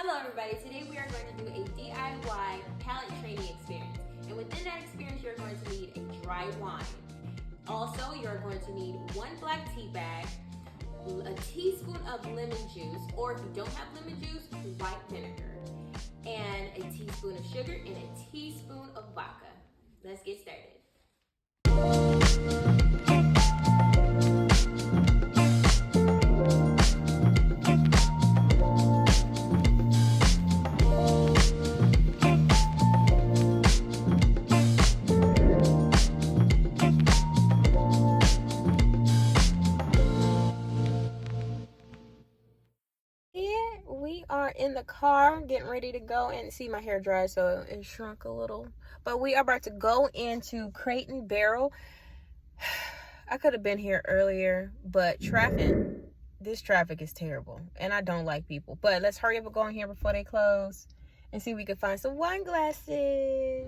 Hello everybody, today we are going to do a DIY palate training experience. And within that experience, you're going to need a dry wine. Also, you're going to need 1 black tea bag, a teaspoon of lemon juice, or if you don't have lemon juice, white vinegar, and a teaspoon of sugar and a teaspoon of vodka. Let's get started. We are in the car getting ready to go, and see, my hair dry, so it shrunk a little, but we are about to go into Crate and Barrel. I could have been here earlier, but this traffic is terrible and I don't like people. But let's hurry up and go in here before they close and see if we can find some wine glasses.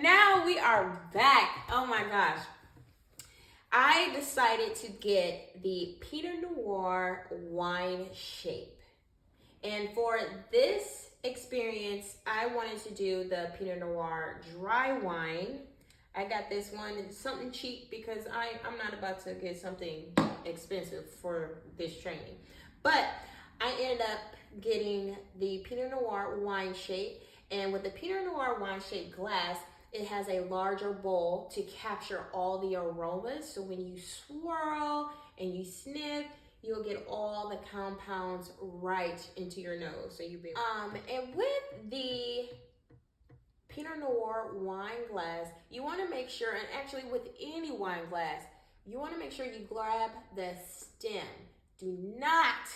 Now we are back. Oh my gosh. I decided to get the Pinot Noir wine shape. And for this experience, I wanted to do the Pinot Noir dry wine. I got this one. It's something cheap because I'm not about to get something expensive for this training. But I ended up getting the Pinot Noir wine shape. And with the Pinot Noir wine shaped glass, it has a larger bowl to capture all the aromas. So when you swirl and you sniff, you'll get all the compounds right into your nose. So you'll be and with the Pinot Noir wine glass, you want to make sure, and actually with any wine glass, you want to make sure you grab the stem. Do not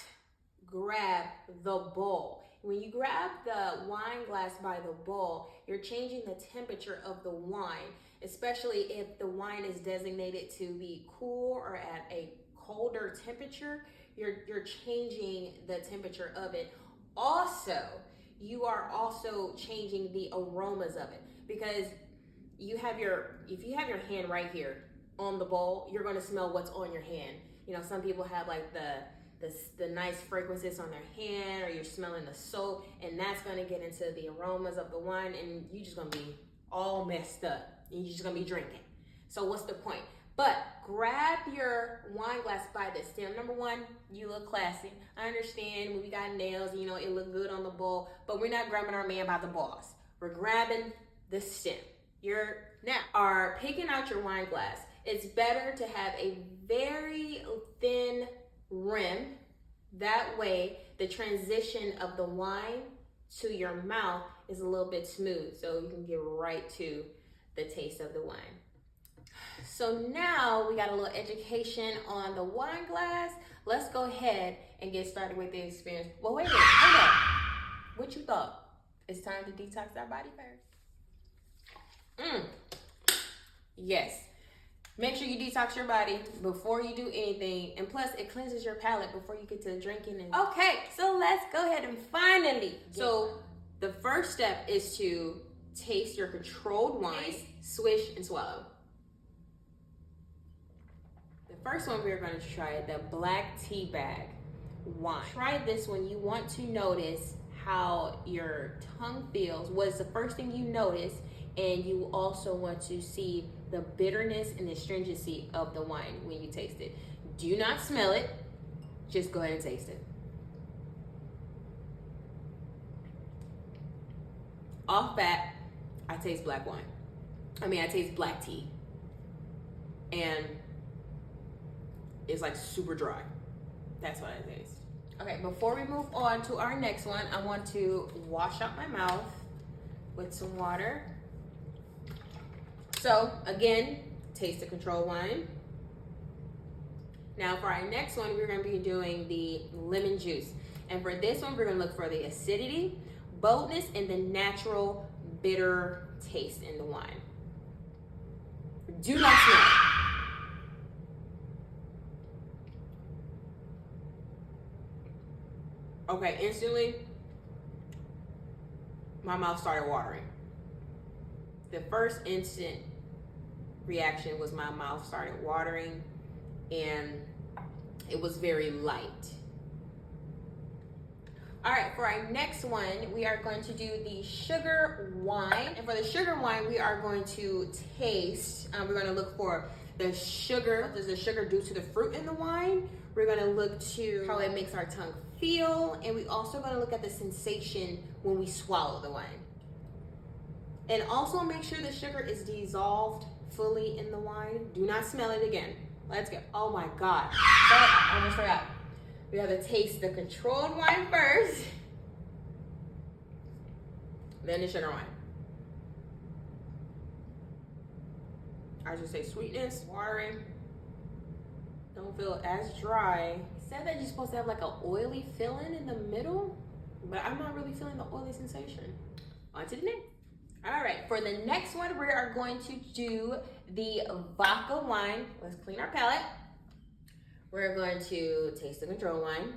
grab the bowl. When you grab the wine glass by the bowl, you're changing the temperature of the wine, especially if the wine is designated to be cool or at a colder temperature. You're changing the temperature of it. Also, you are also changing the aromas of it, because if you have your hand right here on the bowl, you're going to smell what's on your hand. You know, some people have like the nice fragrances on their hand, or you're smelling the soap, and that's going to get into the aromas of the wine, and you're just going to be all messed up, and you're just going to be drinking. So what's the point? But grab your wine glass by the stem. Number one, you look classy. I understand when we got nails, you know, it look good on the bowl, but we're not grabbing our man by the balls. We're grabbing the stem. Now are picking out your wine glass. It's better to have a very thin rim. That way the transition of the wine to your mouth is a little bit smooth, so you can get right to the taste of the wine. So now we got a little education on the wine glass. Let's go ahead and get started with the experience. Well, wait a minute, hold up. What you thought? It's time to detox our body first. Yes. Make sure you detox your body before you do anything. And plus, it cleanses your palate before you get to drinking. Okay, so let's go ahead and finally. So The first step is to taste your controlled wine, swish, and swallow. The first one we're going to try, the black tea bag wine. Try this one. You want to notice how your tongue feels. What is the first thing you notice? And you also want to see the bitterness and the astringency of the wine when you taste it. Do not smell it. Just go ahead and taste it. Off bat, I taste black wine. I taste black tea. And it's like super dry. That's what I taste. Okay, before we move on to our next one, I want to wash out my mouth with some water. So again, taste the control wine. Now for our next one, we're gonna be doing the lemon juice. And for this one, we're gonna look for the acidity, boldness, and the natural bitter taste in the wine. Do not smell it. Okay, instantly, my mouth started watering. The first instant reaction was my mouth started watering, and it was very light. All right, for our next one, we are going to do the sugar wine. And for the sugar wine, we are going to taste, we're gonna look for the sugar. What does the sugar do to the fruit in the wine? We're gonna look to how it makes our tongue feel, and we also gonna look at the sensation when we swallow the wine. And also make sure the sugar is dissolved fully in the wine. Do not smell it again. Let's go. Oh my God. I almost forgot. We have to taste the controlled wine first, then the sugar wine. I just say sweetness, watery. Don't feel as dry. It said that you're supposed to have like an oily feeling in the middle, but I'm not really feeling the oily sensation. On to the next. All right, for the next one, we are going to do the vodka wine. Let's clean our palate. We're going to taste the control wine.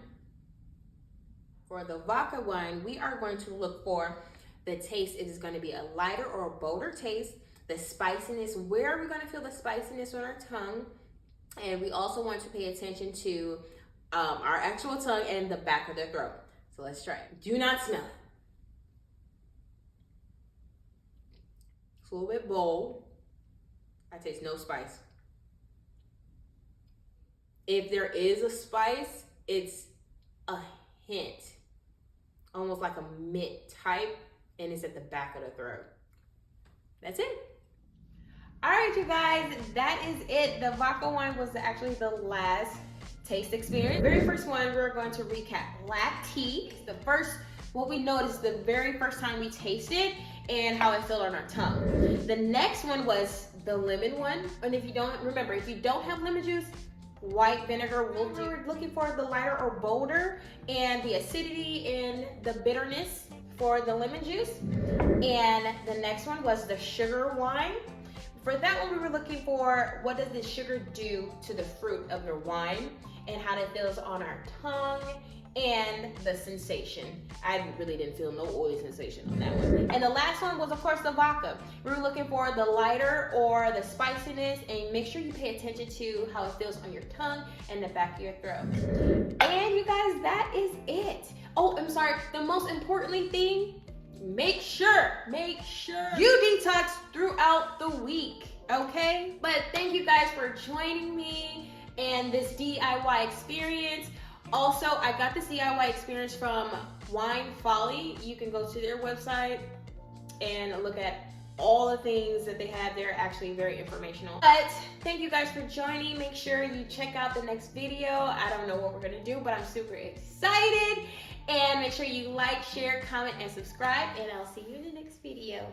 For the vodka wine, we are going to look for the taste. It is going to be a lighter or a bolder taste. The spiciness, where are we going to feel the spiciness on our tongue? And we also want to pay attention to our actual tongue and the back of the throat. So let's try it. Do not smell it. It's a little bit bold. I taste no spice. If there is a spice, it's a hint, almost like a mint type, and it's at the back of the throat. That's it. All right, you guys, that is it. The vodka wine was actually the last taste experience. The very first one, we're going to recap. Black tea, what we noticed the very first time we tasted and how it felt on our tongue. The next one was the lemon one. And if you don't have lemon juice, white vinegar will do. We're looking for the lighter or bolder, and the acidity and the bitterness for the lemon juice. And the next one was the sugar wine. For that one, we were looking for what does the sugar do to the fruit of the wine and how it feels on our tongue and the sensation. I really didn't feel no oily sensation on that one. And the last one was, of course, the vodka. We were looking for the lighter or the spiciness, and make sure you pay attention to how it feels on your tongue and the back of your throat. And you guys, that is it. Oh, I'm sorry. The most importantly thing, make sure you detox throughout the week, okay? But thank you guys for joining me and this DIY experience. Also, I got this DIY experience from Folly. You can go to their website and look at all the things that they have. They're actually very informational. But thank you guys for joining. Make sure you check out the next video. I don't know what we're gonna do, but I'm super excited. And make sure you like, share, comment, and subscribe. And I'll see you in the next video.